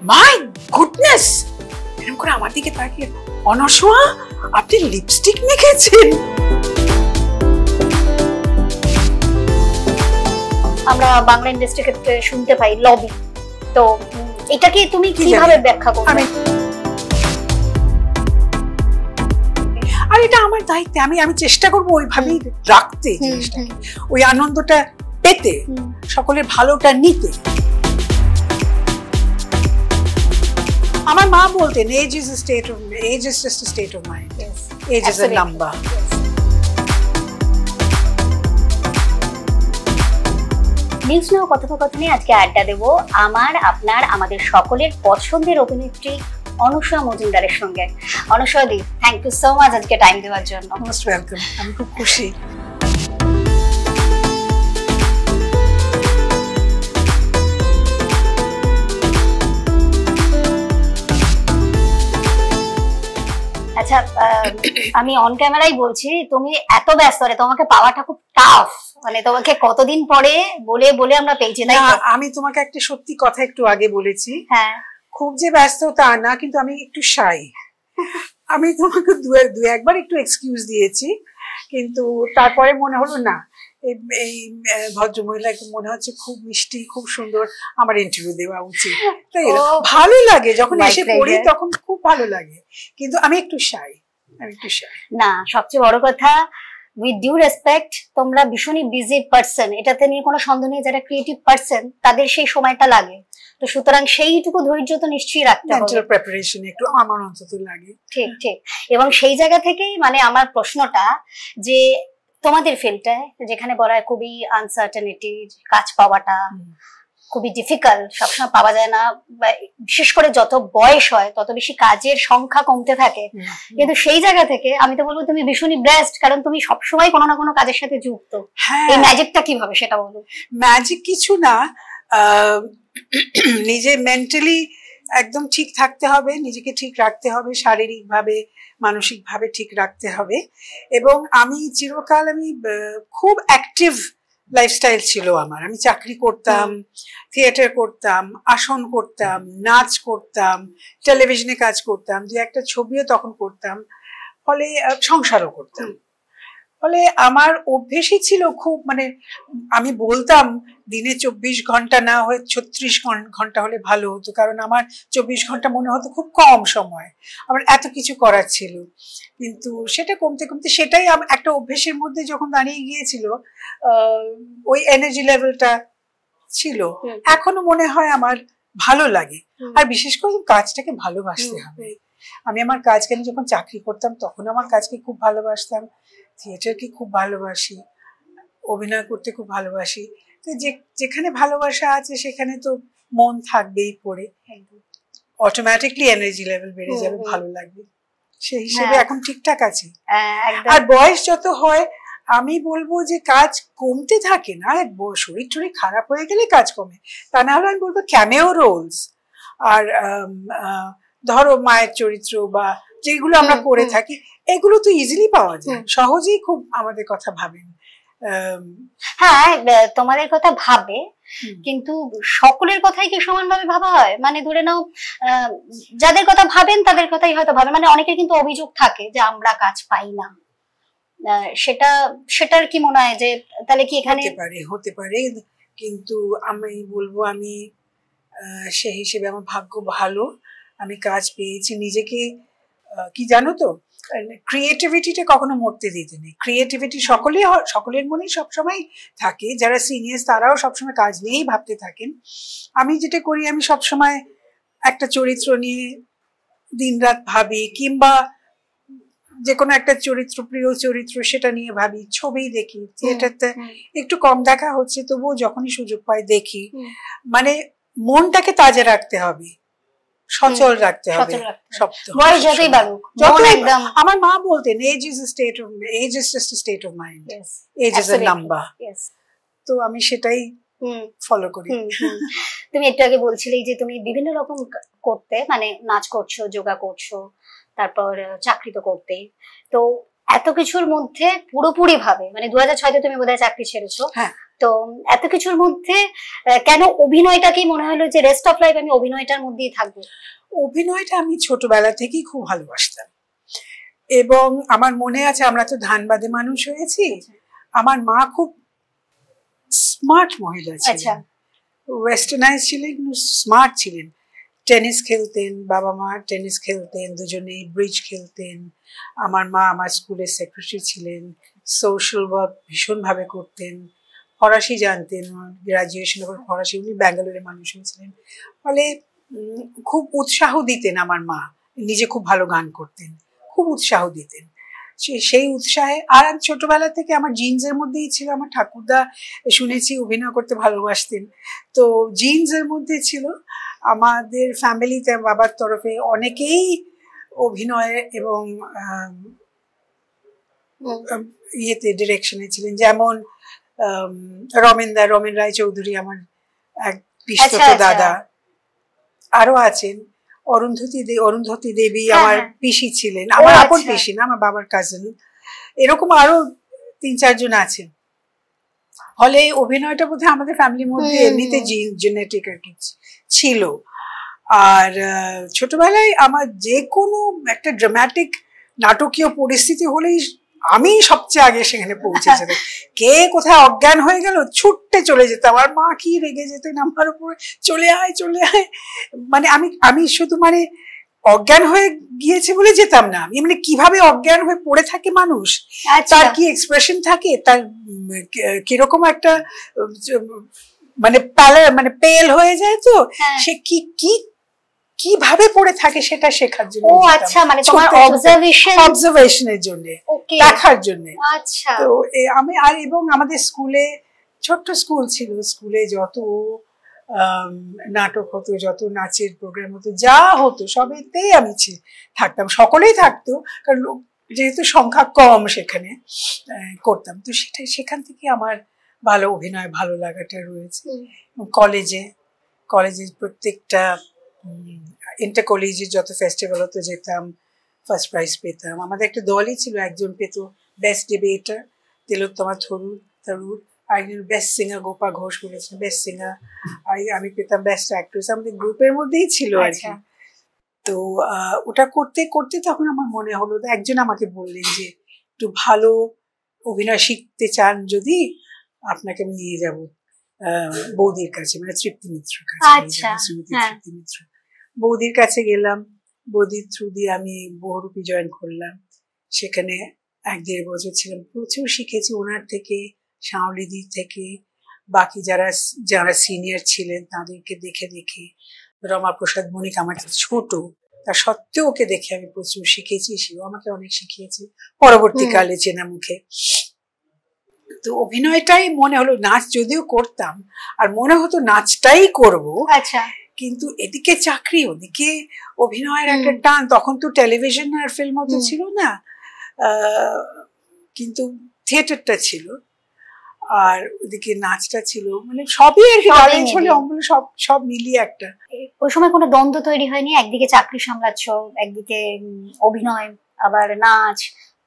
My goodness, এরকম করে আমার দিকে তাকিয়ে, অনস্বয়া আপনি লিপস্টিক মেখেছেন? আমরা বাংলা ইন্ডাস্ট্রি ক্ষেত্রে শুনতে পাই লবি, তো এটাকে তুমি কিভাবে ব্যাখ্যা করবে? আর এটা আমার দায়িত্ব, আমি চেষ্টা করবো ওইভাবেই রাখতে জিনিসটাকে, ওই আনন্দটা পেতে, সকলের ভালোটা নিতে। আমার মা বলতেন age is a state of, age is just a state of mind, age is a number. News now কথোপকথনে আজকে আড্ডা দেব আমার, আপনার, আমাদের সকলের পছন্দের অভিনেত্রী অনস্বয়া মজুমদারের সঙ্গে। অনস্বয়া দি, থ্যাংক ইউ সো মাচ আজকে টাইম দেওয়ার জন্য। মোস্ট ওয়েলকাম, আমি খুব খুশি। আচ্ছা, আমি অন ক্যামেরাই বলছি, তুমি এত ব্যস্ত, তোমাকে পাওয়াটা খুব টাফ, মানে তোমাকে কতদিন পরে বলে বলে আমরা পেয়েছি। তাই আমি তোমাকে একটা সত্যি কথা একটু আগে বলেছি, হ্যাঁ খুব যে ব্যস্ত তা না, কিন্তু আমি একটু শাই। আমি তোমাকে দু একবার একটু এক্সকিউজ দিয়েছি, কিন্তু তারপরে মনে হলো না, এই ভদ্রমহিলা মনে হচ্ছে খুব মিষ্টি, খুব সুন্দর, আমার ইন্টারভিউ দেওয়া উচিত। তাই ভালো লাগে যখন এসে পড়ি, তখন খুব ভালো লাগে, কিন্তু আমি একটু শাই। না, সবচেয়ে বড় কথা, উইথ ডিউ রেসপেক্ট, তোমরা ভীষণই বিজি পার্সন, এটাতে নিয়ে কোনো সন্দেহ নেই। যারা ক্রিয়েটিভ পার্সন তাদের সেই সময়টা লাগে, তো সুতরাং সেইটুকু ধৈর্য তো নিশ্চয়ই রাখতে হবে। মেন্টাল প্রিপারেশন একটু আমার অন্তত লাগে। ঠিক ঠিক। এবং সেই জায়গা থেকেই মানে আমার প্রশ্নটা, যে তোমাদের ফিল্ডটায় যেখানে বলা হয় খুবই আনসার্টেনিটি, কাজ পাওয়াটা খুবই ডিফিকাল্ট, সবসময় পাওয়া যায় না, বিশেষ করে যত বয়স হয় তত বেশি কাজের সংখ্যা কমতে থাকে, কিন্তু সেই জায়গা থেকে আমি তো বলবো তুমি ভীষণই ব্লেসড, কারণ তুমি সবসময় কোনো না কোনো কাজের সাথে যুক্ত। এই ম্যাজিকটা কিভাবে, সেটা বলো। ম্যাজিক কিছু না, নিজে মেন্টালি একদম ঠিক থাকতে হবে, নিজেকে ঠিক রাখতে হবে, শারীরিক ভাবে মানসিক ভাবে ঠিক রাখতে হবে। এবং আমি চিরকাল খুব অ্যাক্টিভ লাইফস্টাইল ছিল আমার। আমি চাকরি করতাম, থিয়েটার করতাম, আসন করতাম, নাচ করতাম, টেলিভিশনে কাজ করতাম, দু একটা ছবিও তখন করতাম, ফলে সংসারও করতাম। ফলে আমার অভ্যেসই ছিল খুব, মানে আমি বলতাম দিনে 24 ঘন্টা না হয়ে 36 ঘন্টা হলে ভালো হতো, কারণ আমার 24 ঘন্টা মনে হতো খুব কম সময়, আমার এত কিছু করার ছিল। কিন্তু সেটা কমতে কমতে সেটাই একটা অভ্যেসের মধ্যে যখন দাঁড়িয়ে গিয়েছিল, ওই এনার্জি লেভেলটা ছিল। এখনো মনে হয় আমার ভালো লাগে, আর বিশেষ করে কাজটাকে ভালোবাসতে হবে। আমি আমার কাজকে, আমি যখন চাকরি করতাম তখন আমার কাজকে খুব ভালোবাসতাম, থিয়েটারকে খুব ভালোবাসি, অভিনয় করতে খুব ভালোবাসি। তো যেখানে ভালোবাসা আছে সেখানে তো মন থাকবেই পড়ে, অটোমেটিকলি এনার্জি লেভেল বেড়ে যাবে, ভালো লাগবে। সেই হিসেবে এখন ঠিকঠাক আছে। আর বয়স যত হয় আমি বলবো যে কাজ কমতে থাকে না, শরীর টরীর খারাপ হয়ে গেলে কাজ কমে, তা না হলে আমি বলবো ক্যামেও রোলস, আর ধরো মায়ের চরিত্র বা যেগুলো আমরা করে থাকি, এগুলো তো ইজিলি পাওয়া যায়, সহজেই খুব আমাদের কথা ভাবেন। হ্যাঁ, তোমাদের কথা ভাবে, কিন্তু সকলের কথাই কি সমানভাবে ভাবা হয়? মানে ধরে নাও যাদের কথা ভাবেন তাদের কথাই হয়তো ভাবে, মানে অনেকের কিন্তু অভিযোগ থাকে যে আমরা কাজ পাই না, সেটার কি মনে হয় যে তাহলে কি এখানে হতে পারে, কিন্তু আমি বলবো আমি সেই হিসেবে আমার ভাগ্য ভালো, আমি কাজ পেয়েছি। নিজেকে কি জানো তো, ক্রিয়েটিভিটিটা কখনো মরতে দিতে নেই। ক্রিয়েটিভিটি সকলের মনেই সবসময় থাকে, যারা সিনিয়র তারাও সবসময় কাজ নিয়েই ভাবতে থাকেন। আমি যেটা করি, আমি সবসময় একটা চরিত্র নিয়ে দিনরাত ভাবি, কিংবা যে কোনো একটা চরিত্র, প্রিয় চরিত্র, সেটা নিয়ে ভাবি। ছবি দেখি, থিয়েটারতে একটু কম দেখা হচ্ছে, তবুও যখনই সুযোগ পাই দেখি। মানে মনটাকে তাজা রাখতে হবে, সচল রাখতে হবে। আমার মা বলতেন age is just a state of mind, age is a number. তো আমি সেটাই ফলো করি। তুমি একটু আগে বলছিলে যে তুমি বিভিন্ন রকম করতে, মানে নাচ করছো, যোগা করছো, তারপর চাকরি তো করতেই, তো এত কিছুর মধ্যে পুরোপুরি ভাবে, মানে 2006-তে তুমি বোধহয় চাকরি ছেড়েছো, তো এত কিছুর মধ্যে কেন অভিনয়টাকেই মনে হলো যে রেস্ট অফ লাইফ আমি অভিনয়টার মধ্যেই থাকবো? অভিনয়টা আমি ছোটবেলা থেকেই খুব ভালোবাসতাম, এবং আমার মনে আছে আমরা তো ধানবাদে মানুষ হয়েছি, আমার মা খুব স্মার্ট মহিলা ছিলেন, ওয়েস্টার্নাইজ ছিলেন, স্মার্ট ছিলেন। টেনিস খেলতেন, বাবা মা টেনিস খেলতেন, দুজনেই ব্রিজ খেলতেন। আমার মা আমার স্কুলের সেক্রেটারি ছিলেন, সোশ্যাল ওয়ার্ক ভীষণভাবে করতেন, ফরাসি জানতেন, গ্রাজুয়েশন করে ফরাসি, উনি ব্যাঙ্গালোরের মানুষ ছিলেন। ফলে খুব উৎসাহ দিতেন আমার মা, নিজে খুব ভালো গান করতেন, খুব উৎসাহ দিতেন। সেই উৎসাহে আর ছোটবেলা থেকে আমার জিন্সের মধ্যেই ছিল। আমার ঠাকুরদা শুনেছি অভিনয় করতে ভালোবাসতেন, তো জিন্সের মধ্যে ছিল। আমাদের ফ্যামিলিতে বাবার তরফে অনেকেই অভিনয় এবং ইয়েতে ডিরেকশনে ছিলেন, যেমন রমেন রায় চৌধুরী আমার এক পিসতো দাদা, আরো আছেন অরুন্ধতী দেবী আমার পিসি ছিলেন, আমার আপন পিসি না, আমার বাবার কাজিন, এরকম আরো 3-4 জন আছেন। ফলে অভিনয়টা বোধহয় আমাদের ফ্যামিলির মধ্যে এমনিতে জেনেটিক আর কি ছিল। আর ছোটবেলায় আমার যে কোনো একটা ড্রামাটিক নাটকীয় পরিস্থিতি হলেই আমি সবচেয়ে আগে সেখানে পৌঁছে যেতাম। কে কোথায় অজ্ঞান হয়ে গেল ছুটতে চলে যেতাম, আর মা কি রেগে যেতেন আমার উপরে, চলে আয়। মানে আমি শুধু মানে অজ্ঞান হয়ে গিয়েছে বলে যেতাম না, আমি মানে কিভাবে অজ্ঞান হয়ে পড়ে থাকে মানুষ, তার কি এক্সপ্রেশন থাকে, তার কিরকম একটা মানে পেল হয়ে যায়, তো সে কিভাবে পড়ে থাকে সেটা শেখার জন্য। মানে তোমার অবজারভেশনের জন্য, দেখার জন্য। তো আমি এবং আমাদের স্কুলে ছোট্ট স্কুল ছিল, স্কুলে যত নাটক হতো, যত নাচের প্রোগ্রাম হতো, যা হতো সবেতেই আমি থাকতাম, সকলেই থাকতো, কারণ যেহেতু সংখ্যা কম সেখানে করতাম। তো সেখান থেকে আমার ভালো অভিনয় ভালো লাগাটা রয়েছে। কলেজে প্রত্যেকটা ইন্টার কলেজে যত ফেস্টিভ্যাল হতো যেতাম, ফার্স্ট প্রাইজ পেতাম। আমাদের একটা দলই ছিল, একজন পেত বেস্ট ডিবেটার তিলোত্তমা তরুর, আরেকজন বেস্ট সিঙ্গার গোপা ঘোষ বলেছেন বেস্ট সিঙ্গার, আমি পেতাম বেস্ট অ্যাক্ট্রেস, আমাদের গ্রুপের মধ্যেই ছিল আর কি। তো ওটা করতে করতে তখন আমার মনে হলো, একজন আমাকে বললেন যে একটু ভালো অভিনয় শিখতে চান যদি আপনাকে আমি নিয়ে যাবো বৌদির কাছে, মানে তৃপ্তি মিত্রের কাছে, শ্রীমতী তৃপ্তি মিত্র। বৌদির কাছে গেলাম, বৌদির থ্রু দিয়ে আমি বহুরূপী জয়েন করলাম। সেখানে 1-1.5 বছর ছিলাম, প্রচুর শিখেছি ওনার থেকে, শাওলিদির থেকে, বাকি যারা সিনিয়র ছিলেন তাদেরকে দেখে। রমাপ্রসাদ মনিক আমার ছোট, তা সত্ত্বেও ওকে দেখে আমি প্রচুর শিখেছি, সেও আমাকে অনেক শিখিয়েছে পরবর্তীকালে চেনা মুখে। তো অভিনয়টাই মনে হলো, নাচ যদিও করতাম আর মনে হতো নাচটাই করবো, কিন্তু এদিকে চাকরি ওদিকে অভিনয়ের একটা টান। তখন তো টেলিভিশন আর ফিল্ম তো ছিল না, কিন্তু থিয়েটারটা ছিল, আর ওদিকে নাচটা ছিল, মানে সবই আর কি সব মিলিয়ে একটা। ওই সময় কোনো দ্বন্দ্ব তৈরি হয়নি, একদিকে চাকরি সামলাচ্ছ, একদিকে অভিনয়, আবার নাচ,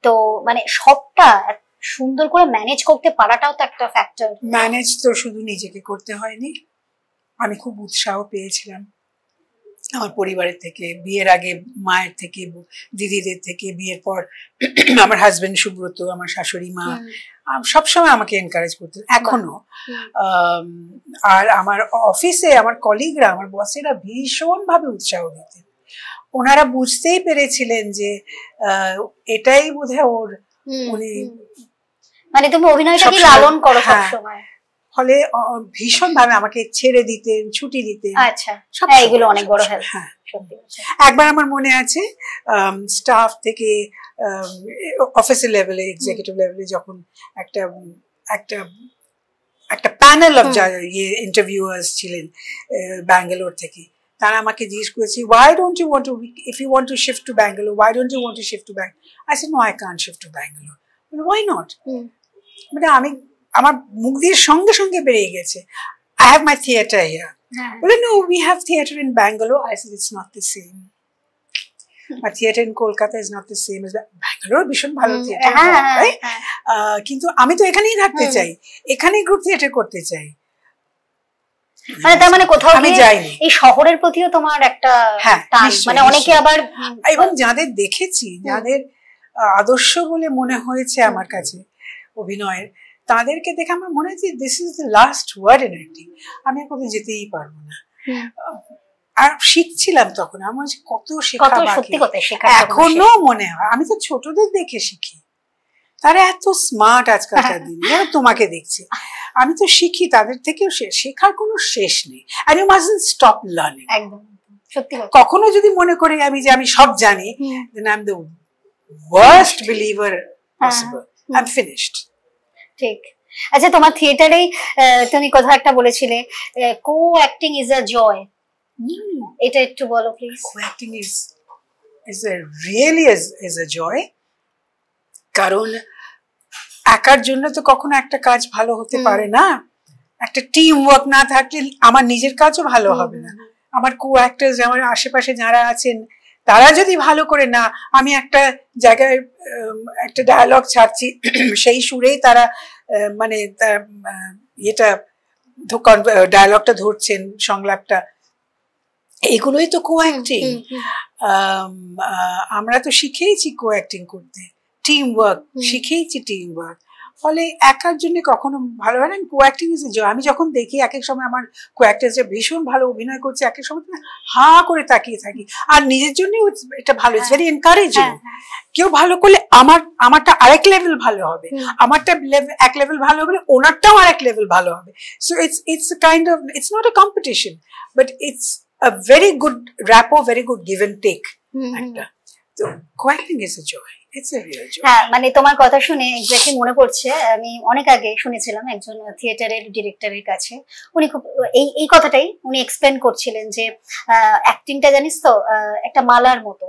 তো মানে সবটা সুন্দর করে ম্যানেজ করতে পারাটাও তো একটা ফ্যাক্টর। ম্যানেজ তো শুধু নিজেকে করতে হয়নি, আমি খুব উৎসাহ পেয়েছিলাম আমার পরিবারের থেকে, বিয়ের আগে মায়ের থেকে, দিদিদের থেকে, বিয়ের পর আমার হাজবেন্ড সুব্রত, আমার শাশুড়ি মা সবসময় আমাকে এনকারেজ করতেন, এখনো। আর আমার অফিসে আমার কলিগরা, আমার বসেরা ভীষণভাবে উৎসাহ দিতেন। ওনারা বুঝতেই পেরেছিলেন যে এটাই বোধহয় ওর, উনি মানে তুমি অভিনয়টাকে লালন করো সবসময়, ফলে ভীষণভাবে আমাকে ছেড়ে দিতেন, ছুটি দিতেন। এগুলো অনেক বড় হেল্প। একবার আমার মনে আছে স্টাফ থেকে অফিসের লেভেলে, এক্সিকিউটিভ লেভেলে যখন একটা প্যানেল অফ ইন্টারভিউয়ার্স ছিলেন ব্যাঙ্গালোর থেকে, তারা আমাকে জিজ্ঞেস করেছে, why don't you want to, if you want to shift to Bangalore, why don't you want to shift to Bangalore? I said, no, I can't shift to Bangalore. Why not? মানে আমার মুখ দিয়ে সঙ্গে সঙ্গে বেরিয়ে গেছে, I have my theatre here. বলে, no, we have theatre in Bangalore. I said, it's not the same. But theater in Kolkata is not the same as Bangalore. ভীষণ ভালো থিয়েটার, কিন্তু আমি তো এখানেই থাকতে চাই, এখানেই গ্রুপ থিয়েটার করতে চাই। মানে তার মানে কোথাও আমি যাইনি, এই শহরের প্রতিও তোমার একটা টান, মানে অনেকে আবার, এবং যাদের দেখেছি, যাদের আদর্শ বলে মনে হয়েছে আমার কাছে অভিনয়ের, তাদেরকে দেখে আমার মনে হয়েছে this is the last word in acting, আমি কোথাও যেতেই পারবো না। আর শিখছিলাম তখন, আমার কত শেখা বাকি এখনো মনে হয়। আমি তো ছোটদের দেখে শিখি, তারা এত স্মার্ট আজকালকার দিনে, যারা তোমাকে দেখছে, আমি তো শিখি তাদের থেকেও, শেখার কোনো শেষ নেই। and you mustn't stop learning. একদম সত্যি কথা। কখনো যদি মনে করি আমি যে আমি সব জানি, then I'm the worst believer possible. I'm finished. ঠিক। আচ্ছা, তোমার থিয়েটারেই তুমি কোথাও একটা বলেছিলে কো অ্যাক্টিং ইজ আ জয়, এটা একটু বলো please. Co acting is a really is a joy, কারণ একার জন্য তো কখনো একটা কাজ ভালো হতে পারে না, একটা টিম ওয়ার্ক না থাকলে আমার নিজের কাজও ভালো হবে না। আমার কো অ্যাক্টরস, আমার আশেপাশে যারা আছেন, তারা যদি ভালো করে না, আমি একটা জায়গায় একটা ডায়ালগ ছাড়ছি, সেই সুরেই তারা মানে এটা ডায়ালগটা ধরছেন, সংলাপটা, এগুলোই তো কো অ্যাক্টিং। আমরা তো শিখেইছি কো অ্যাক্টিং করতে, টিম ওয়ার্ক শিখেইছি, টিম ওয়ার্ক, ফলে একার জন্য কখনো ভালো হয় না। কো অ্যাক্টিং ইজ এ জয়। আমি যখন দেখি এক এক সময় আমার কো অ্যাক্টরসরা ভীষণ ভালো অভিনয় করছে, এক এক সময় হা করে তাকিয়ে থাকি, আর নিজের জন্য এটা ভালো, ইটস ভেরি এনকারেজিং। কেউ ভালো করলে আমারটা আরেক লেভেল ভালো হবে, আমারটা এক লেভেল ভালো হবে, ওনারটাও আরেক লেভেল ভালো হবে। So it's a kind of, it's not a competition, but it's a very good rapport, very good give and take একটা। তো কো acting is a joy, it's a real joy. হ্যাঁ, মানে তোমার কথা শুনে এক্স্যাক্টলি মনে পড়ছে, আমি অনেক আগে শুনেছিলাম একজন থিয়েটারের ডিরেক্টরের কাছে, উনি খুব এই কথাটাই উনি এক্সপ্লেন করছিলেন যে অ্যাক্টিংটা জানিস তো একটা মালার মতো।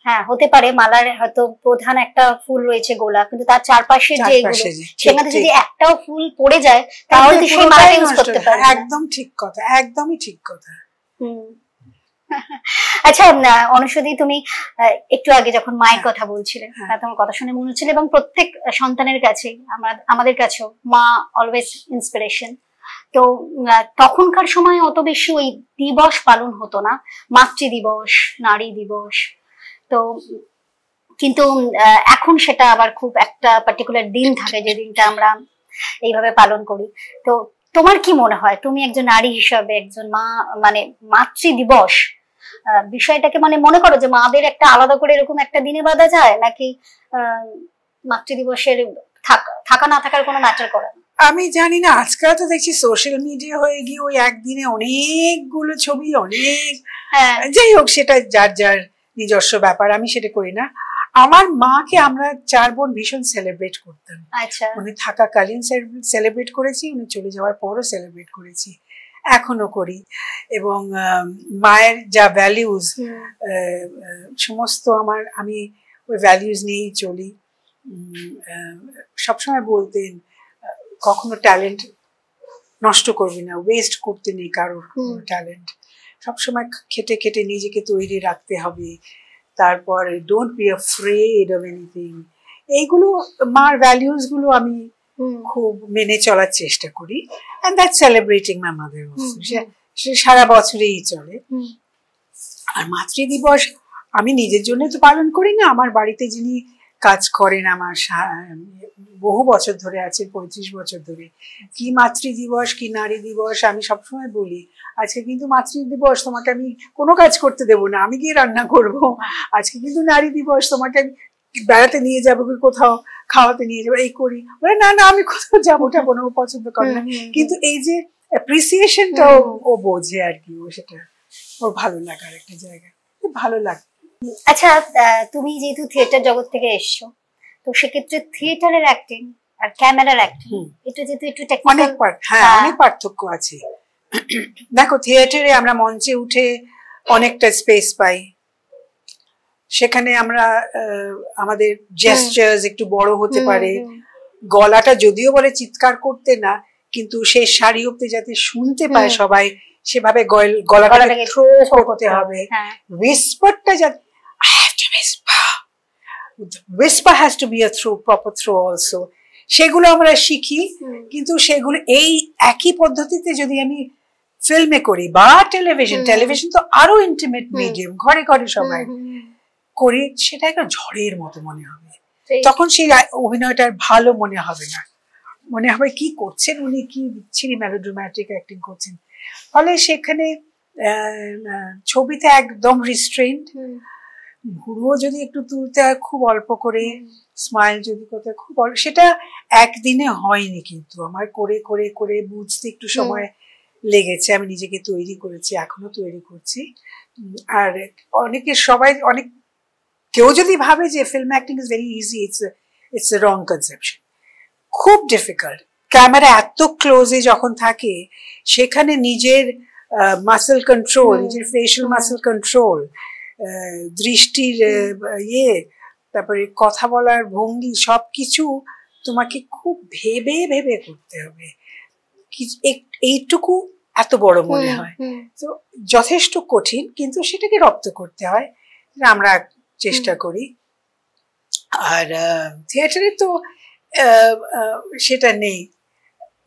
হ্যাঁ, হতে পারে মালার হয়তো প্রধান একটা ফুল রয়েছে গোলাপ, কিন্তু তার চারপাশে যে এগুলো, সেখানে যদি একটাও ফুল পড়ে যায় তাহলে সেই মালাটা ইউজ করতে পারে। একদম ঠিক কথা, একদমই ঠিক কথা। আচ্ছা অনুষদী, তুমি একটু আগে যখন মায়ের কথা বলছিলে, তোমার কথা শুনে মনে হচ্ছিল, এবং প্রত্যেক সন্তানের কাছে, আমাদের কাছেও মা অলওয়েজ ইন্সপিরেশন। তো তখনকার সময় অত বেশি ওই দিবস পালন হতো না, মাতৃ দিবস, নারী দিবস, তো কিন্তু এখন সেটা আবার খুব একটা পার্টিকুলার দিন থাকে, যে দিনটা আমরা এইভাবে পালন করি। তো তোমার কি মনে হয়, তুমি একজন নারী হিসাবে, একজন মা, মানে মাতৃ দিবস বিষয়টাকে মানে মনে করো যে মাদের একটা আলাদা করে এরকম একটা দিনে বাঁধা যায়, নাকি মাতৃ দিবসের থাকা না থাকার কোনো ম্যাটার করে না? আমি জানি না, আজকাল তো দেখছি সোশ্যাল মিডিয়া হয়ে গিয়ে ওই একদিনে অনেকগুলো ছবি, অনেক, যাই হোক, সেটা যার যার নিজস্ব ব্যাপার, আমি সেটা করি না। আমার মাকে আমরা 4 বোন ভীষণ সেলিব্রেট করতাম। আচ্ছা, উনি থাকাকালীন সেলিব্রেট করেছি, উনি চলে যাওয়ার পরও সেলিব্রেট করেছি, এখনো করি। এবং মায়ের যা ভ্যালিউজ, সমস্ত আমি ওই ভ্যালিউজ নিয়েই চলি। সবসময় বলতেন কখনো ট্যালেন্ট নষ্ট করবি না, ওয়েস্ট করতে নেই কারোর ট্যালেন্ট, সবসময় খেটে খেটে নিজেকে তৈরি রাখতে হবে। তারপর don't be afraid of anything, এইগুলো মার ভ্যালিউজ গুলো আমি খুব মেনে চলার চেষ্টা করি। And that's celebrating my mother also, সে সারা বছরেই চলে। আর মাতৃ দিবস আমি নিজের জন্য তো পালন করি না, আমার বাড়িতে যিনি কাজ করেন, আমার বহু বছর ধরে আছে, 35 বছর ধরে, কি মাতৃ দিবস কি নারী দিবস, আমি সবসময় বলি আজকে কিন্তু মাতৃ দিবস, তোমাকে আমি কোনো কাজ করতে দেবো না, আমি গিয়ে রান্না করব। আজকে কিন্তু নারী দিবস, তোমাকে আমি বেড়াতে নিয়ে যাবো, কোথাও খাওয়াতে নিয়ে যাবো, এই করি। বলে না না, আমি কোথাও যাবো টাবো না, ও পছন্দ করে না। কিন্তু এই যে অ্যাপ্রিসিয়েশনটা ও বোঝে আর কি, ও সেটা ওর ভালো লাগার একটা জায়গা, ভালো লাগে। আচ্ছা, তুমি যেহেতু থিয়েটার জগৎ থেকে এসছো, তো সেক্ষেত্রে থিয়েটারের অ্যাক্টিং আর ক্যামেরার অ্যাক্টিং এটা যেহেতু একটু টেকনিক্যাল, অনেক পার্থক্য আছে। দেখো, থিয়েটারে আমরা মঞ্চে উঠে অনেকটা স্পেস পাই, সেখানে আমরা আমাদের জেস্টার্স একটু বড় হতে পারে, গলাটা যদিও বলে চিৎকার করতে না, কিন্তু শেষ সারি অব্দি যাতে শুনতে পায় সবাই, সেভাবে গলাটাকে থ্রো করতে হবে, হুইসপারটা যাতে whisper has to be a proper throw also. সেগুলো আমরা শিখি, কিন্তু সেগুলো এই একই পদ্ধতিতে যদি আমি ফিল্মে করি বা টেলিভিশন তো আরো ইন্টিমেট মিডিয়াম, ঘরে ঘরে সবাই করি, সেটা একটা ঝড়ের মতো মনে হবে। তখন সেই অভিনয়টার ভালো মনে হবে না, মনে হবে কি করছেন উনি, কি বিচ্ছিরি মেলোড্রামাটিক অ্যাক্টিং করছেন। ফলে সেখানে ছবিতে একদম রিস্ট্রেন্ট, ভুরুও যদি একটু তুলতে হয় খুব অল্প করে, স্মাইল যদি করতে হয় খুব অল্প, সেটা একদিনে হয়নি, কিন্তু আমার করে করে করে বুঝতে একটু সময় লেগেছে। আমি নিজেকে তৈরি করেছি, এখনো তৈরি করছি। আর অনেক কেউ যদি ভাবে যে film acting is very easy, it's a wrong conception. খুব ডিফিকাল্ট। ক্যামেরা এত ক্লোজে যখন থাকে, সেখানে নিজের মাসেল কন্ট্রোল, নিজের ফেশিয়াল মাসেল কন্ট্রোল, দৃষ্টির তারপরে কথা বলার ভঙ্গি, সবকিছু তোমাকে খুব ভেবে ভেবে করতে হবে। এইটুকু এত বড় মনে হয়, তো যথেষ্ট কঠিন, কিন্তু সেটাকে রপ্ত করতে হয়, আমরা চেষ্টা করি। আর থিয়েটারে তো সেটা নেই,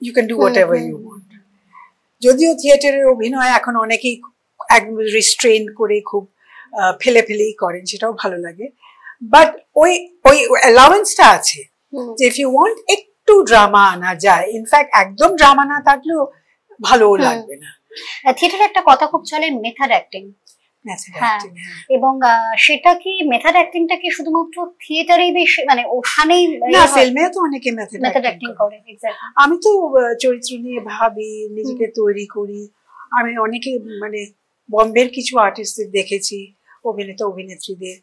you can do whatever you want. যদিও থিয়েটারের অভিনয় এখন অনেকেই একদম রিস্ট্রেন করে খুব ফেলে ফেলেই করেন, সেটাও ভালো লাগে, বাট ওই অ্যালাউয়েন্সটা আছে যে ইফ ইউ ওয়ান্ট একটু ড্রামা আনা যায়। ইনফ্যাক্ট একদম ড্রামা না থাকলেও ভালোও লাগবে না। থিয়েটারে একটা কথা খুব চলে, মেথড অ্যাক্টিং। এবং সেটা কি মেথড অ্যাক্টিংটা কি শুধুমাত্র থিয়েটারেই বেশি, মানে ওখানেই না, ফিল্মেও তো অনেকে মেথড অ্যাক্টিং করে? আমি তো চরিত্র নিয়ে ভাবি, নিজেকে তৈরি করি। আমি অনেকে মানে বম্বের কিছু আর্টিস্টদের দেখেছি, অভিনেতা অভিনেত্রীদের,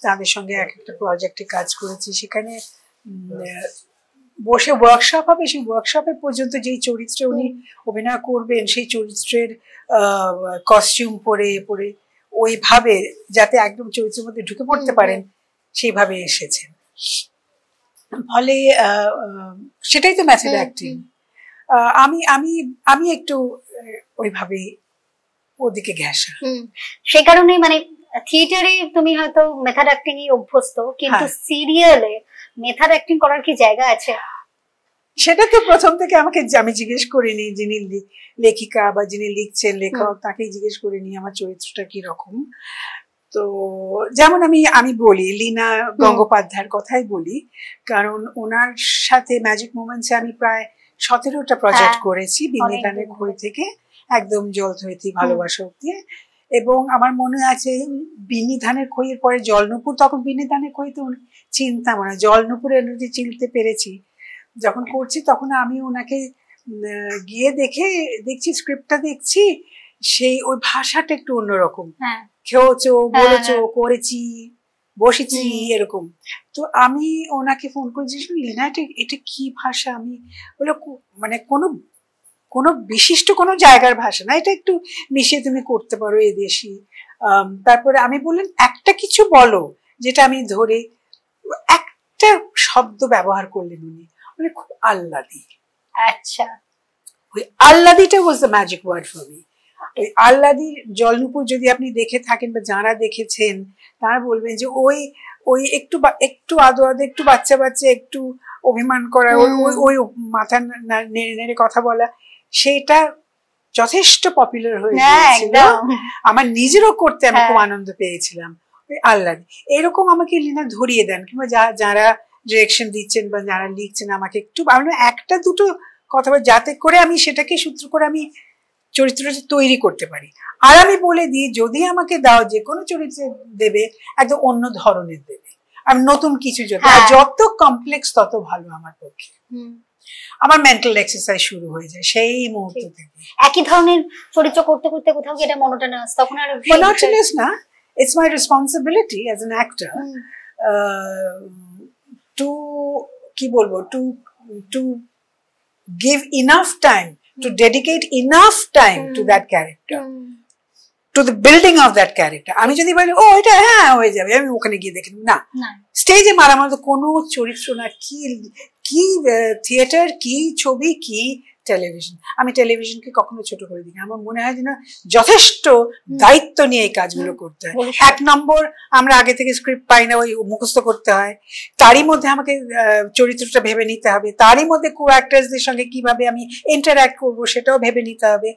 তাদের সঙ্গে এক একটা প্রজেক্টে কাজ করেছি। সেখানে বসে ওয়ার্কশপ হবে, সেই ওয়ার্কশপে পর্যন্ত যেই চরিত্রে উনি অভিনয় করবেন, সেই চরিত্রের কস্টিউম পরে পরে ওইভাবে যাতে একদম চরিত্রের মধ্যে ঢুকে পড়তে পারেন, সেইভাবে এসেছেন। ফলে সেটাই তো মেথড অ্যাক্টিং। আমি আমি আমি একটু ওইভাবে ওদিকে ঘেঁষা। সেই কারণে মানে থিয়েটারে তুমি হয়তো মেথড অ্যাক্টিং এ অভ্যস্ত, কিন্তু সিরিয়ালে মেথড অ্যাক্টিং করার কি জায়গা আছে? সেটা তো প্রথম থেকে আমি জিজ্ঞেস করিনি, যিনি লেখিকা বা যিনি লিখছেন লেখক, তাকেই জিজ্ঞেস করিনি আমার চরিত্রটা কি রকম। তো যেমন আমি বলি, লীনা গঙ্গোপাধ্যায়ের কথাই বলি, কারণ ওনার সাথে ম্যাজিক মোমেন্টসে আমি প্রায় 17টা প্রজেক্ট করেছি, বিন্নি ধানের খই থেকে একদম জলথৈতি ভালোবাসা অব্দি। এবং আমার মনে আছে বিন্নি ধানের খইয়ের পরে জলনুপুর, তখন বিন্নি ধানের খই তো চিনতাম না, জলনুপুরে চিনতে পেরেছি যখন করছি। তখন আমি ওনাকে গিয়ে দেখছি স্ক্রিপ্টটা দেখছি, সেই ওই ভাষাটা একটু অন্যরকম, খেয়েছো বলেছো করেছি বসেছি এরকম। তো আমি ওনাকে ফোন করে জিজ্ঞেস করলাম, লীনা এটা কি ভাষা? আমি বলে মানে কোনো বিশিষ্ট কোনো জায়গার ভাষা না, এটা একটু মিশিয়ে তুমি করতে পারো এদেশি। তারপরে আমি বললেন একটা কিছু বলো যেটা আমি ধরে, একটা শব্দ ব্যবহার করলেন উনি, মানে খুব আহ্লাদি। আচ্ছা, ওই আহ্লাদিটা was the magic word for me. ওই আহ্লাদি জলনুপুর যদি আপনি দেখে থাকেন বা যারা দেখেছেন তারা বলবেন যে ওই একটু আদো একটু বাচ্চা একটু অভিমান করা, ওই মাথা নেড়ে নেড়ে কথা বলা, সেটা যথেষ্ট পপুলার হয়ে গিয়েছিল। আমার নিজেরও করতে আমি খুব আনন্দ পেয়েছিলাম। ওই আহ্লাদি এরকম আমাকে লীনা ধরিয়ে দেন, কিংবা যারা ডিরেকশন দিচ্ছেন বা যারা লিখছেন আমাকে একটু একটা দুটো কথা বলে, যাতে করে আমি সেটাকে সূত্র করে আমি চরিত্রটা তৈরি করতে পারি। আর আমি বলে দিই, যদি আমাকে দাও যে কোনো চরিত্র দেবে একদম অন্য ধরনের দেবে, আমি নতুন কিছু যত কমপ্লেক্স তত ভালো আমার পক্ষে। আমার মেন্টাল এক্সারসাইজ শুরু হয়ে যায় সেই মুহূর্ত থেকে। একই ধরনের চরিত্র করতে করতে কোথাও কি এটা মনোটোনাস? তখন আর মনোটোনাস না, it's my responsibility as an actor to কি বলবো, to give enough time, to dedicate enough time to that character, to the building of that character. আমি যদি বলি ও এটা হয়ে যাবে, আমি ওখানে গিয়ে দেখি না, স্টেজে মারামারি কোনো চরিত্র না, কি থিয়েটার, কি ছবি, কি টেলিভিশন। আমি টেলিভিশনকে কখনো ছোট করে দিই না, আমার মনে হয় যেন যথেষ্ট দায়িত্ব নিয়ে এই কাজগুলো করতে হয়। 1 নম্বর, আমরা আগে থেকে স্ক্রিপ্ট পাই না, ওই মুখস্থ করতে হয়, তারই মধ্যে আমাকে চরিত্রটা ভেবে নিতে হবে, তারই মধ্যে কো অ্যাক্টরসদের সঙ্গে কিভাবে আমি ইন্টারঅ্যাক্ট করবো সেটাও ভেবে নিতে হবে,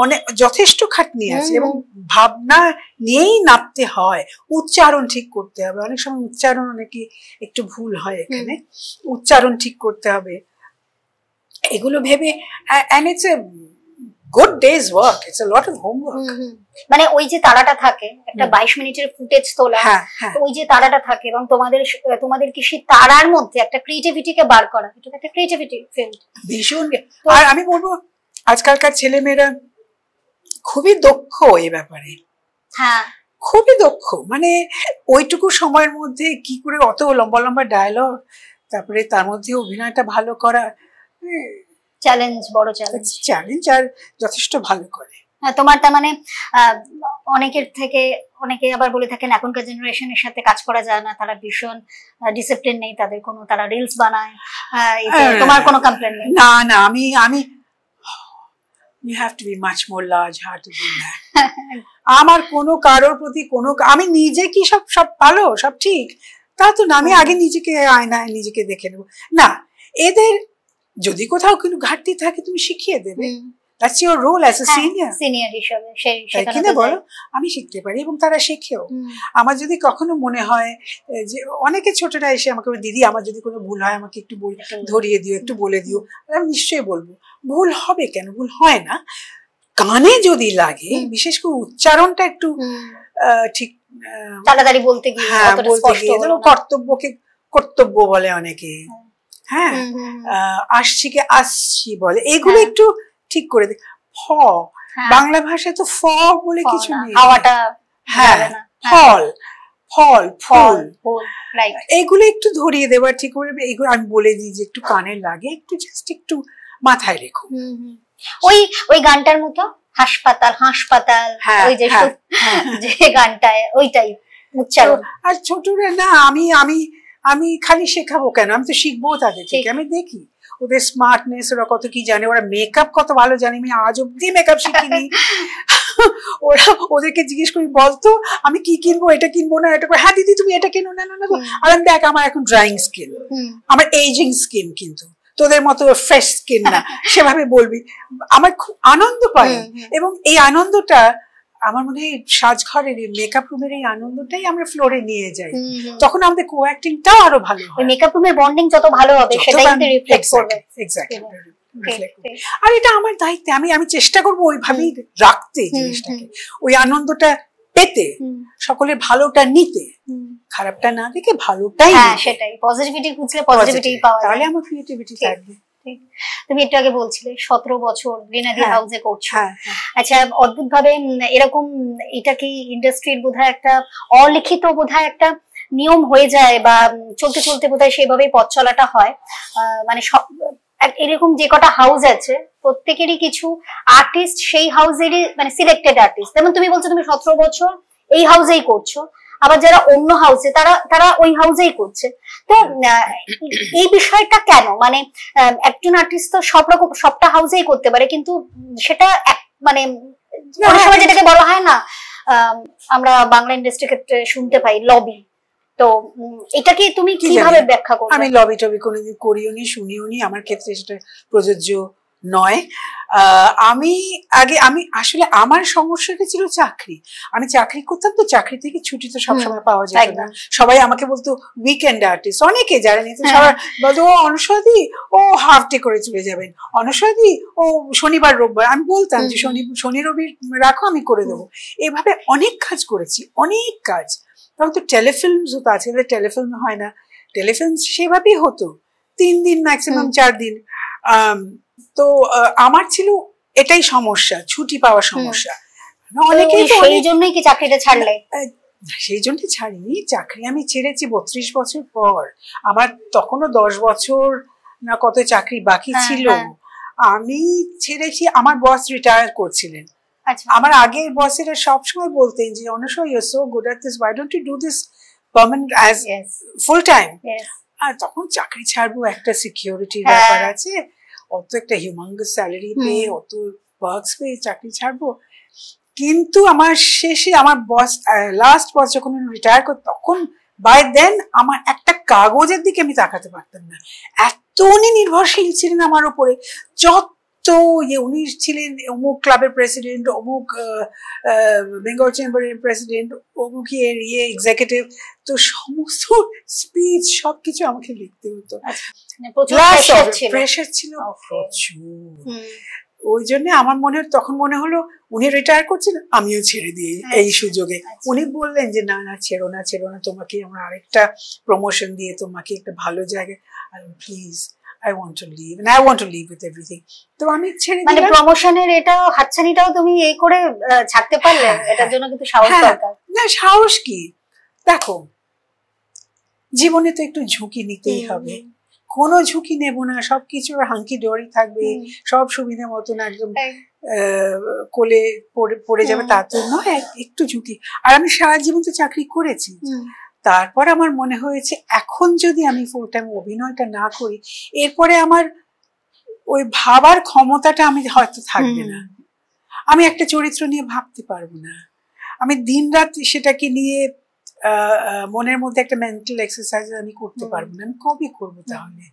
অনেক যথেষ্ট খাটনি আছে এবং ভাবনা নিয়েই নামতে হয়। উচ্চারণ ঠিক করতে হবে, অনেক সময় উচ্চারণ অনেকে একটু ভুল হয়, এখানে উচ্চারণ ঠিক করতে হবে, এগুলো ভেবে, and it's a good day's work, it's a lot of homework. মানে ওই যে তারাটা থাকে, একটা 22 মিনিটের ফুটেজ তোলা, ওই যে তারাটা থাকে এবং তোমাদের কি সেই তারার মধ্যে একটা ক্রিয়েটিভিটিকে বার করা, এটা একটা ক্রিয়েটিভিটি ফিল্ড ভীষণ। আর আমি বলবো আজকালকার ছেলেমেয়েরা খুবই দক্ষ এই ব্যাপারে, হ্যাঁ খুবই দক্ষ, মানে ওইটুকু সময়ের মধ্যে কি করে অত লম্বা লম্বা ডায়লগ, তারপরে তার মধ্যে অভিনয়টা ভালো করা, চ্যালেঞ্জ, বড় চ্যালেঞ্জ, আর যথেষ্ট ভালো করে। তোমার তার মানে অনেকে আবার বলে থাকেন এখনকার জেনারেশনের সাথে কাজ করা যায় না, তারা ভীষণ ডিসিপ্লিন নেই তাদের কোনো, তারা রিলস বানায়, তোমার কোনো কমপ্লেন নেই? না না, আমি you have to be much more large hearted than that. আমার কোনো কারোর প্রতি কোনো, আমি নিজে কি সব ভালো সব ঠিক তা তো না, আমি আগে নিজেকে আয়নায় নিজেকে দেখে নেবো না। এদের যদি কোথাও কিন্তু ঘাটতি থাকে তুমি শিখিয়ে দেবে, that's your role as a senior হিসেবে, কিনা বলো, আমি শিখতে পারি এবং তারা শেখেও। আমার যদি কখনো মনে হয় যে, অনেকে ছোটরা এসে আমাকে দিদি আমার যদি কোনো ভুল হয় আমাকে একটু ধরিয়ে দিও, একটু বলে দিও, আমি নিশ্চয়ই বলবো। ভুল হবে কেন, ভুল হয় না, কানে যদি লাগে, বিশেষ করে উচ্চারণটা একটু ঠিক তাড়াতাড়ি বলতে গিয়ে, কর্তব্যকে কর্তব্য বলে অনেকে, হ্যাঁ, আসছি কে আসছি বলে, এগুলো একটু ঠিক করে দে। বাংলা ভাষায় তো ফ বলে কিছু নেই, হ্যাঁ, ফল ফল ফুল, এগুলো একটু ধরিয়ে দেওয়া ঠিক করে, এগুলো আমি বলে দিই যে একটু কানে লাগে, একটু জাস্ট একটু মাথায় রেখো। ওই গানটার মতো হাসপাতাল, ওই যে গানটায় ওইটাই উচ্চারণ। আর ছোটরা না, আমি খালি শেখাবো কেন, আমি তো শিখবো তাদের থেকে। আমি দেখি ওদের স্মার্টনেস, ওরা কত কি জানে, ওরা মেকআপ কত ভালো জানে, আমি আজ অব্দি মেকআপ শিখিনি। ওদেরকে জিজ্ঞেস করি বলতো আমি কি কিনবো, এটা কিনবো না, এটা, হ্যাঁ দিদি তুমি এটা কিনো না, আর আমি দেখ আমার এখন ড্রাইং স্কিন, আমার এজিং স্কিন, কিন্তু তোদের মতো ফ্রেশ স্কিন না, সেভাবে বলবি। আমার খুব আনন্দ পাই, এবং এই আনন্দটা আমার মনে হয় সাজঘরের মেকআপ রুমের এই আনন্দটাই আমরা ফ্লোরে নিয়ে যাই, তখন আমাদের কো অ্যাক্টিংটাও আরো ভালো হয়। মেকআপ রুমের বন্ডিং যত ভালো হবে সেটাই কিন্তু রিফ্লেক্ট করবে। এক্স্যাক্টলি। আর এটা আমার দায়িত্ব, আমি চেষ্টা করবো ওইভাবেই রাখতে জিনিসটাকে, ওই আনন্দটা পেতে, সকলের ভালোটা নিতে, খারাপটা না দেখে ভালোটাই, সেটাই, পজিটিভিটি খুঁজলে পজিটিভিটি পাওয়া যায়, তাহলে আমার ক্রিয়েটিভিটি থাকবে। তুমি একটু আগে বলছিলে 17 বছর গ্রিনাদি হাউসে করছো, আচ্ছা, অদ্ভুত ভাবে এরকম, এটা কি ইন্ডাস্ট্রির বোধহয় একটা অলিখিত বোধহয় একটা নিয়ম হয়ে যায়, বা চলতে চলতে বোধহয় সেভাবেই পথ চলাটা হয়, মানে এরকম যে কটা হাউস আছে প্রত্যেকেরই কিছু আর্টিস্ট সেই হাউসেরই, মানে সিলেক্টেড আর্টিস্ট, যেমন তুমি বলছো তুমি 17 বছর এই হাউসেই করছো, আবার যারা অন্য হাউসে তারা ওই হাউসেই করছে। তো এই বিষয়টা কেন, মানে একজন আর্টিস্ট তো সবটা হাউসেই করতে পারে, কিন্তু সেটা মানে অনেক সময় যেটাকে বলা হয় না, আমরা বাংলা ইন্ডাস্ট্রির ক্ষেত্রে শুনতে পাই লবি, তো এটাকে তুমি কিভাবে ব্যাখ্যা করবে? আমি লবি টবি কোনোদিন করিও নি, শুনিও নি, আমার ক্ষেত্রে সেটা প্রযোজ্য নয়। আমি আসলে আমার সমস্যাটা ছিল চাকরি, আমি চাকরি করতাম, তো চাকরি থেকে ছুটি তো সবসময় পাওয়া যেত না, সবাই আমাকে বলতো উইকেন্ড আর্টিস্ট, অনেকে যারা নিত সবাই বলতো ও অনসদি, ও হাফ ডে করে চলে যাবেন, অনসদি ও শনিবার রোববার, আমি বলতাম যে শনি রবি রাখো, আমি করে দেবো। এভাবে অনেক কাজ করেছি, অনেক কাজ। তখন তো টেলিফিল্মস হতো, আজকাল টেলিফিল্ম হয় না, টেলিফিল্ম সেভাবেই হতো 3 দিন ম্যাক্সিমাম 4 দিন। তো আমার ছিল এটাই সমস্যা, ছুটি পাওয়ার সমস্যা। অনেকেই সেই জন্যই কি চাকরিটা ছাড়লে? সেই জন্য ছাড়িনি, চাকরি আমি ছেড়েছি 32 বছর পর, আমার তখনও 10 বছর না কত চাকরি বাকি ছিল। আমি ছেড়েছি, আমার বস রিটায়ার করছিলেন, আমার আগের বসেরা সবসময় বলতেন যে Anusuya you are so good at this, why don't you do this permanent as full time. আর তখন চাকরি ছাড়বো, একটা সিকিউরিটির ব্যাপার আছে, অত একটা হিউমাঙ্গাস স্যালারি পেয়ে অত পার্কস পেয়ে চাকরি ছাড়বো। কিন্তু আমার শেষে আমার বস, লাস্ট বস যখন রিটায়ার করে, তখন বাই দেন আমার একটা কাগজের দিকে আমি তাকাতে পারতাম না, এত উনি নির্ভরশীল ছিলেন আমার উপরে। যত উনি ছিলেন অমুক ক্লাবের প্রেসিডেন্ট, অমুক বেঙ্গল চেম্বারের প্রেসিডেন্ট, অমুক এক্সিকিউটিভ, তো সমস্ত স্পিচ সবকিছু আমাকে লিখতে হতো। প্রেশার ছিল প্রচুর। ওই জন্য আমার তখন মনে হলো উনি রিটায়ার করছেন, আমিও ছেড়ে দিই এই সুযোগে। উনি বললেন যে না না, ছেড়ো না, তোমাকে আমরা আরেকটা প্রমোশন দিয়ে তোমাকে একটা ভালো জায়গায়, please I want to leave and I want to leave with everything. তো আমি ছেড়ে দিলাম। মানে প্রমোশনের এটাও হাতছানিটাও তুমি এই করে ছাড়তে পারলে, এটার জন্য কিন্তু সাহস দরকার। না, সাহস কি, দেখো জীবনে তো একটু ঝুঁকি নিতেই হবে। কোনো ঝুঁকি নেব না, সবকিছু হাঙ্কি ডরি থাকবে, সব সুবিধা মতন একদম কোলে পড়ে যাবে, তা তো নয়, একটু ঝুঁকি। আর আমি সারা জীবন তো চাকরি করেছি। তারপর আমার মনে হয়েছে এখন যদি আমি ফুল টাইম অভিনয়টা না করি, এরপরে আমার ওই ভাবার ক্ষমতাটা আমি হয়তো থাকবে না, আমি একটা চরিত্র নিয়ে ভাবতে পারবো না, আমি দিন রাত সেটাকে নিয়ে মনের মধ্যে একটা মেন্টাল এক্সারসাইজ আমি করতে পারবো না, আমি কবে করবো তাহলে?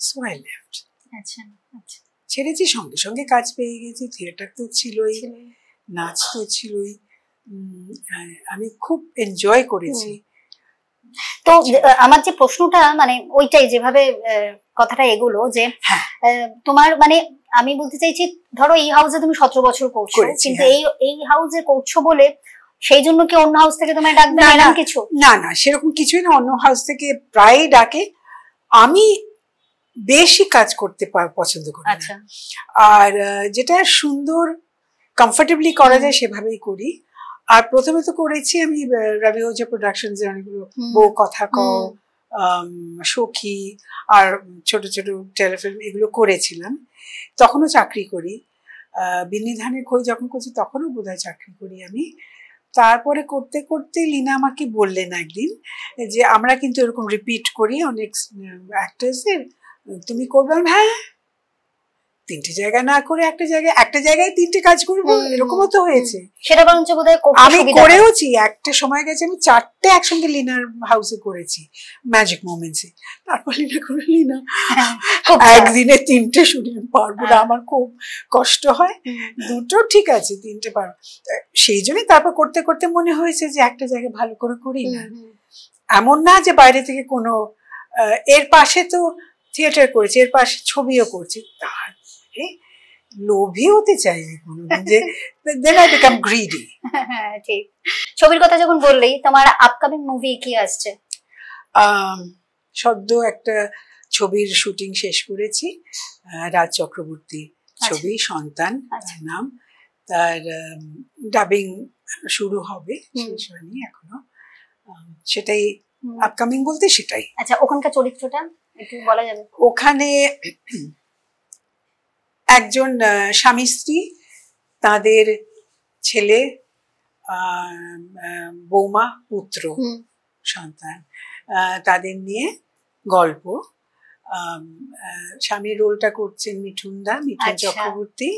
So I left. আচ্ছা আচ্ছা, ছেড়েছি, সঙ্গে সঙ্গে কাজ পেয়ে গেছি, থিয়েটার তো ছিলই, নাচ তো ছিলই, আমি খুব এনজয় করেছি। তো আমার যে প্রশ্নটা মানে ওইটাই, যেভাবে কথাটা এগুলো যে তোমার মানে আমি বলতে চাইছি, ধরো এই হাউসে তুমি 17 বছর করছো, কিন্তু এই হাউসে করছো বলে সেই জন্য কি অন্য হাউস থেকে তোমায় ডাকবে না এরকম কিছু? না না, সেরকম কিছুই না, অন্য হাউস থেকে প্রায় ডাকে। আমি বেশি কাজ করতে পছন্দ করি। আচ্ছা। আর যেটা সুন্দর কমফোর্টেবলি করা যায় সেভাবেই করি। আর প্রথমে তো করেছি আমি রবি ওঝা প্রোডাকশনস এর অনেকগুলো, বউ কথা কও, সখী আর ছোট ছোট টেলিফিল্ম, এগুলো করেছিলাম। তখনও চাকরি করি, বিন্নি ধানের খই যখন করছি তখনও বোধহয় চাকরি করি আমি। তারপরে করতে করতে লীনা আমাকে বললেন একদিন যে আমরা কিন্তু এরকম রিপিট করি অনেক অ্যাক্টার্সদের, তুমি করবে? হ্যাঁ, 3টে জায়গা না করে একটা জায়গায় 3টে কাজ করবো, এরকমও তো হয়েছে। সেটা বরঞ্চ বোধহয় আমি করেওছি, একটা সময় গেছে আমি 4টে একসঙ্গে লিনার হাউসে করেছি, ম্যাজিক মোমেন্টসে। তারপর লিনা করে, লিনা একদিনে 3টে শুটিং পারবো না, আমার খুব কষ্ট হয়, 2টো ঠিক আছে, 3টে পারবো। সেই জন্যই তারপর করতে করতে মনে হয়েছে যে একটা জায়গায় ভালো করে করি না। এমন না যে বাইরে থেকে কোনো, এর পাশে তো থিয়েটার করেছি, এর পাশে ছবিও করছি, তার লোভী হতে চাইনি কোনোদিন, যে then I become greedy। হ্যাঁ ঠিক। ছবির কথা যখন বললেই, তোমার আপকামিং মুভি কি আসছে? সদ্য একটা ছবির শুটিং শেষ করেছি, রাজ চক্রবর্তী ছবি, সন্তান নাম, তার ডাবিং শুরু হবে, শেষ হয়নি এখনো, সেটাই আপকামিং বলতে সেটাই। আচ্ছা, ওখানকার চরিত্রটা একটু বলা যাবে? ওখানে একজন স্বামী স্ত্রী, তাদের ছেলে, বৌমা, পুত্র, সন্তান, তাদের নিয়ে গল্প। স্বামীর রোলটা করছেন মিঠুন চক্রবর্তী,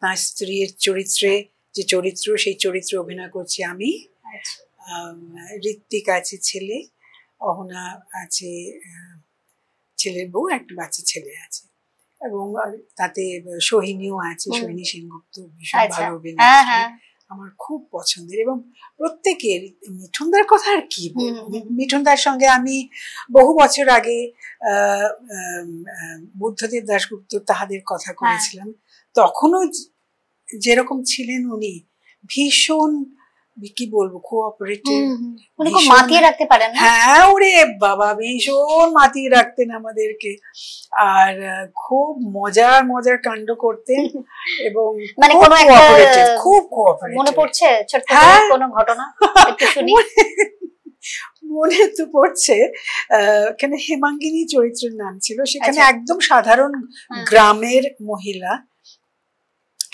তার স্ত্রীর চরিত্রে যে চরিত্র, সেই চরিত্রে অভিনয় করছি আমি। ঋত্বিক আছে ছেলে, অহনা আছে ছেলের বউ, একটা বাচ্চা ছেলে আছে, এবং তাতে সোহিনীও আছে, সোহিনী সেনগুপ্ত ভীষণ ভালো অভিনেত্রী, আমার খুব পছন্দের। এবং প্রত্যেকের, মিঠুনদার কথা আর কি বলবো, মিঠুনদার সঙ্গে আমি বহু বছর আগে বুদ্ধদেব দাশগুপ্ত তাহাদের কথা করেছিলাম, তখনও যেরকম ছিলেন উনি, ভীষণ কি বলবো, কোঅপারেটিভ, মাতিয়ে রাখতে পারেন। হ্যাঁ, ওরে বাবা, ভীষণ মাতিয়ে রাখতেন আমাদেরকে, আর খুব মজার কাণ্ড করতেন, এবং মানে কোনো একটা খুব কোঅপারেটিভ। মনে পড়ছে ছোট্ট কোনো ঘটনা একটু শুনি? মনে তো পড়ছে, এখানে হেমাঙ্গিনী চরিত্রের নাম ছিল, সেখানে একদম সাধারণ গ্রামের মহিলা,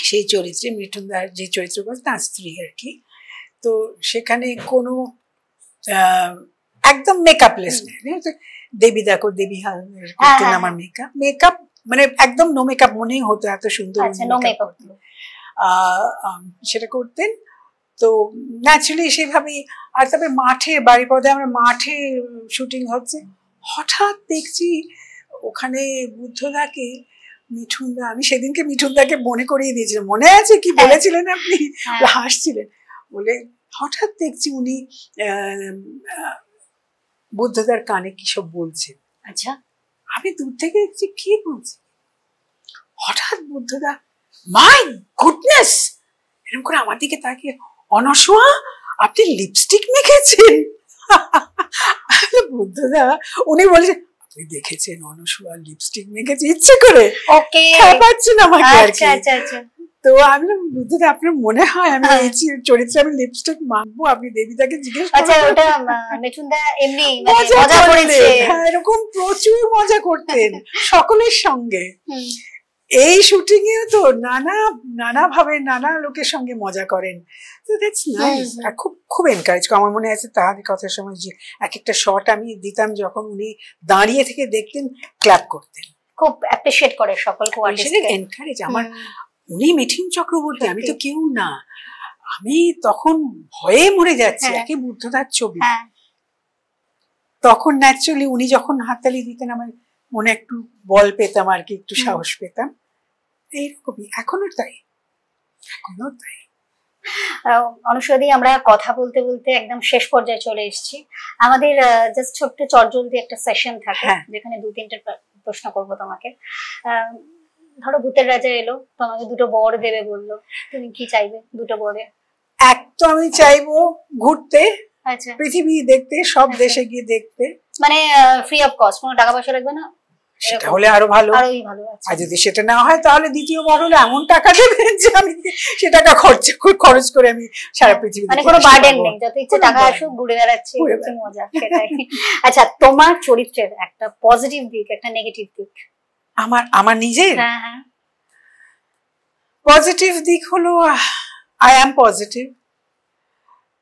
সেই চরিত্রে মিঠুনদার যে চরিত্র করছে তার স্ত্রী আর কি। তো সেখানে কোনো একদম মেকআপলেস নেই, দেবী দেখো, দেবী করতেন আমার মেকআপ মানে একদম নো মেকআপ মনেই হতো, এত সুন্দর নো মেকআপ সেটা করতেন। তো ন্যাচারালি সেভাবেই। আর তবে মাঠে, বাড়ির পথে আমরা মাঠে শুটিং হচ্ছে, হঠাৎ দেখছি ওখানে বুদ্ধদাকে মিঠুনদা, আমি সেদিনকে মিঠুনদাকে মনে করিয়ে দিয়েছিলাম, মনে আছে কি বলেছিলেন আপনি, হাসছিলেন বলে, হঠাৎ দেখছি উনি বুদ্ধদার কানে কি সব বলছেন। আচ্ছা, আমি দূর থেকে দেখছি কি বলছি, হঠাৎ বুদ্ধদা মাই গুডনেস এরকম করে আমার দিকে তাকিয়ে, অনসোয়া আপনি লিপস্টিক মেখেছেন। বুদ্ধদা উনি বলেছেন, আপনি দেখেছেন অনসোয়া লিপস্টিক মেখেছে ইচ্ছে করে, ওকে পাচ্ছেন আমাকে আর কি। আচ্ছা আচ্ছা। তো আমি বুদ্ধদা আপনার মনে হয় আমি এই চরিত্রে আমি লিপস্টিক মাখবো, আপনি দেবিতাকে জিজ্ঞেস করুন। আচ্ছা, ওটা মিঠুনদা এমনি মজা করেছে, হ্যাঁ এরকম প্রচুর মজা করতেন সকলের সঙ্গে। এই শুটিং এও তো নানা ভাবে নানা লোকের সঙ্গে মজা করেন। তো দ্যাটস নাইস। খুব খুব এনকারেজ। আমার মনে আছে তার কথার সময় যে এক একটা শট আমি দিতাম, যখন উনি দাঁড়িয়ে থেকে দেখতেন, ক্ল্যাপ করতেন, খুব অ্যাপ্রিশিয়েট করে সকল কোয়ার্টিস্টকে, এনকারেজ। আমার উনি মিঠুন চক্রবর্তী, আমি তো কেউ না, আমি তখন ভয়ে মরে যাচ্ছি, একে বুদ্ধদার ছবি। তখন ন্যাচারালি উনি যখন হাততালি দিতেন আমার মনে একটু বল পেতাম আর কি, একটু সাহস পেতাম, এইরকমই। এখনো তাই। অনুষদী, আমরা কথা বলতে বলতে একদম শেষ পর্যায়ে চলে এসেছি। আমাদের জাস্ট ছোট্ট চটজলদি একটা সেশন থাকে যেখানে 2-3টে প্রশ্ন করবো তোমাকে। ধরো ভূতের রাজা এলো, তোমাকে 2টো বর দেবে বললো, তুমি কি চাইবে 2টো বরে? এক তো আমি চাইবো ঘুরতে, আচ্ছা, পৃথিবী দেখতে, সব দেশে গিয়ে দেখতে, মানে ফ্রি অফ কস্ট, কোনো টাকা পয়সা লাগবে না, সেটা হলে আরো ভালো। আর যদি সেটা না হয় তাহলে দ্বিতীয় বার হলে এমন টাকা দেবেন যে আমি সে টাকা খরচ করে আমি সারা পৃথিবী, মানে কোনো বার্ডেন নেই, যত ইচ্ছে টাকা আসুক, ঘুরে বেড়াচ্ছি, মজা, সেটাই। আচ্ছা, তোমার চরিত্রের একটা পজিটিভ দিক, একটা নেগেটিভ দিক? আমার নিজের পজিটিভ দিক হলো I am positive.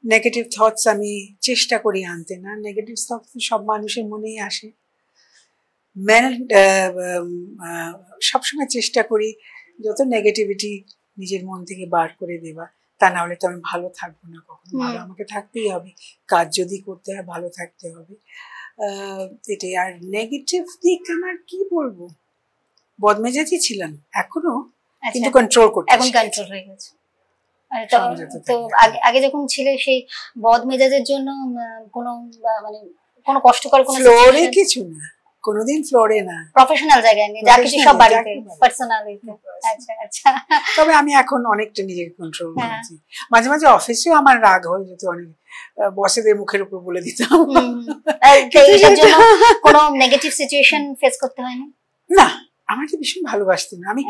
Negative thoughts আমি চেষ্টা করি আনতে না। নেগেটিভ থটস সব মানুষের মনেই আসে। সবসময় চেষ্টা করি যত নেগেটিভিটি নিজের মন থেকে বার করে দেবা, তা না হলে তো আমি ভালো থাকবো না কখনো। ভালো আমাকে থাকতেই হবে, কাজ যদি করতে হয় ভালো থাকতে হবে, এটাই। আর নেগেটিভ দিক আমার কি বলবো, বদমেজাজি ছিলাম এখনো, কিন্তু কন্ট্রোল করতে, এখন কন্ট্রোল হয়ে গেছে। তো আগে যখন ছিলে সেই বদমেজাজের জন্য কোনো মানে কোনো কষ্টকর কোনো ফ্লোরে কিছু না, কোনোদিন ফ্লোরে না, প্রফেশনাল জায়গায় নেই, যা কিছু সব বাড়িতে পার্সোনালিতে। আচ্ছা আচ্ছা। তবে আমি এখন অনেকটা নিজেকে কন্ট্রোল করছি। মাঝে মাঝে অফিসেও আমার রাগ হয়ে যেত, অনেক বসেদের মুখের উপর বলে দিতাম। এটার জন্য কোনো নেগেটিভ সিচুয়েশন ফেস করতে হয়নি? না, আমাকে ভীষণ ভালোবাসতেন। আমি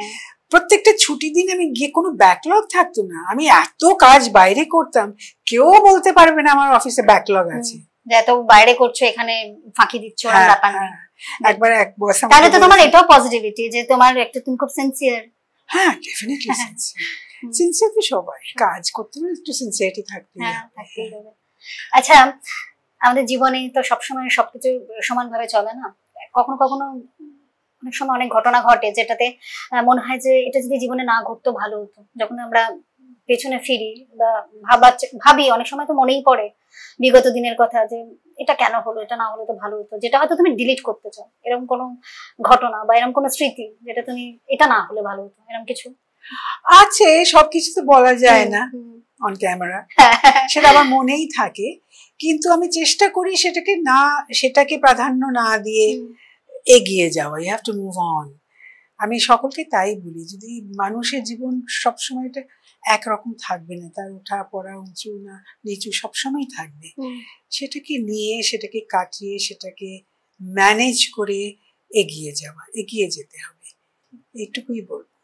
প্রত্যেকটা ছুটি দিন আমি গিয়ে, কোনো ব্যাকলগ থাকতো না, আমি এত কাজ বাইরে করতাম, কেউ বলতে পারবে না আমার অফিসে ব্যাকলগ আছে। এত বাইরে করছো, এখানে ফাঁকি দিচ্ছ, ব্যাপার নেই। একবার এক বস, তাহলে তো তোমার এটাও পজিটিভিটি যে তোমার একটা, তুমি খুব সিনসিয়ার। হ্যাঁ, ডেফিনেটলি সিনসিয়ার তো সবাই, কাজ করতে হলে একটু সিনসিয়ারিটি থাকতেই হবে। আচ্ছা, আমাদের জীবনে তো সবসময় সবকিছু সমানভাবে চলে না, কখনো কখনো অনেক সময় অনেক ঘটনা ঘটে যেটাতে মনে হয় যে এটা যদি জীবনে না ঘটতো ভালো হতো। যখন আমরা পেছনে ফিরি বা ভাবি, অনেক সময় তো মনেই পড়ে বিগত দিনের কথা, যে এটা কেন হলো, এটা না হলে তো ভালো হতো, যেটা হয়তো তুমি ডিলিট করতে চাও। এরকম কোনো ঘটনা বা এরকম কোনো স্মৃতি যেটা তুমি, এটা না হলে ভালো হতো, এরকম কিছু আছে? সবকিছু তো বলা যায় না অন ক্যামেরা, সেটা আমার মনেই থাকে, কিন্তু আমি চেষ্টা করি সেটাকে প্রাধান্য না দিয়ে এগিয়ে যাওয়া। You have to move on. আমি সকলকে তাই বলি, যদি মানুষের জীবন সবসময় একরকম থাকবে না, তার ওঠা পড়া, উঁচু না নিচু সবসময় থাকবে। সেটাকে নিয়ে, সেটাকে কাটিয়ে, সেটাকে ম্যানেজ করে এগিয়ে যেতে হবে, এইটুকুই বলবো।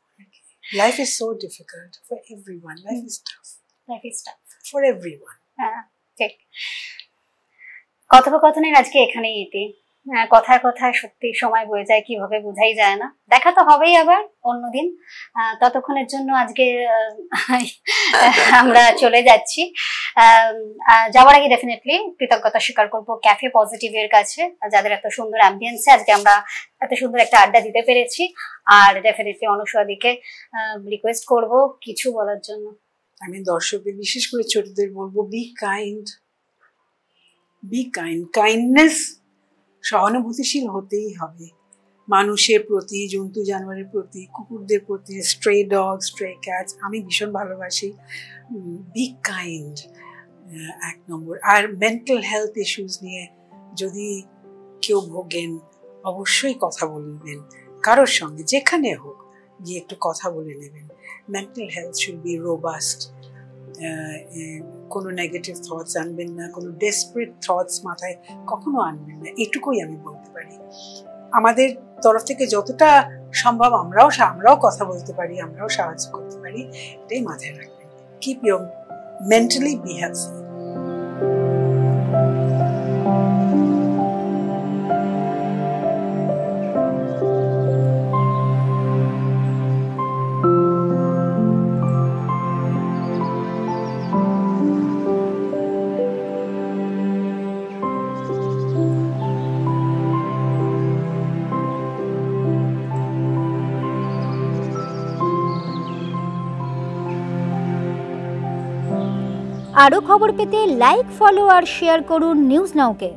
Life is so difficult for everyone, life is tough for everyone. ঠিক। কথোপকথনের আজকে এখানেই ইতি। হ্যাঁ, কথায় কথায় সত্যি সময় বয়ে যায় কিভাবে বোঝাই যায় না। দেখা তো হবেই আবার অন্যদিন। ততক্ষণের জন্য আজকে আমরা চলে যাচ্ছি। যাওয়ার আগে ডেফিনেটলি কৃতজ্ঞতা স্বীকার করবো ক্যাফে পজিটিভ এর কাছে, যাদের এত সুন্দর অ্যাম্বিয়েন্সে আজকে আমরা এত সুন্দর একটা আড্ডা দিতে পেরেছি। আর ডেফিনেটলি অনুসুয়াদিকে রিকোয়েস্ট করব কিছু বলার জন্য। আমি দর্শকদের বিশেষ করে ছোটদের বলবো, be kind, be kind. Kindness, সহানুভূতিশীল হতেই হবে মানুষের প্রতি, জন্তু জানোয়ারের প্রতি, কুকুরদের প্রতি, স্ট্রে ডগ, স্ট্রে ক্যাটস আমি ভীষণ ভালোবাসি। বি কাইন্ড 1 নম্বর। আর মেন্টাল হেলথ ইস্যুস নিয়ে যদি কেউ ভোগেন অবশ্যই কথা বলবেন কারোর সঙ্গে, যেখানে হোক গিয়ে একটু কথা বলে নেবেন। Mental health should be robust. কোনো নেগেটিভ থটস আনবেন না, কোনো ডেসপারেট থটস মাথায় কখনো আনবেন না, এটুকুই আমি বলতে পারি। আমাদের তরফ থেকে যতটা সম্ভব আমরাও কথা বলতে পারি, আমরাও সাহায্য করতে পারি, এটাই মাথায় রাখবেন। Keep your mentally be healthy. আরও খবর পেতে লাইক, ফলো আর শেয়ার করুন নিউজ নাওকে।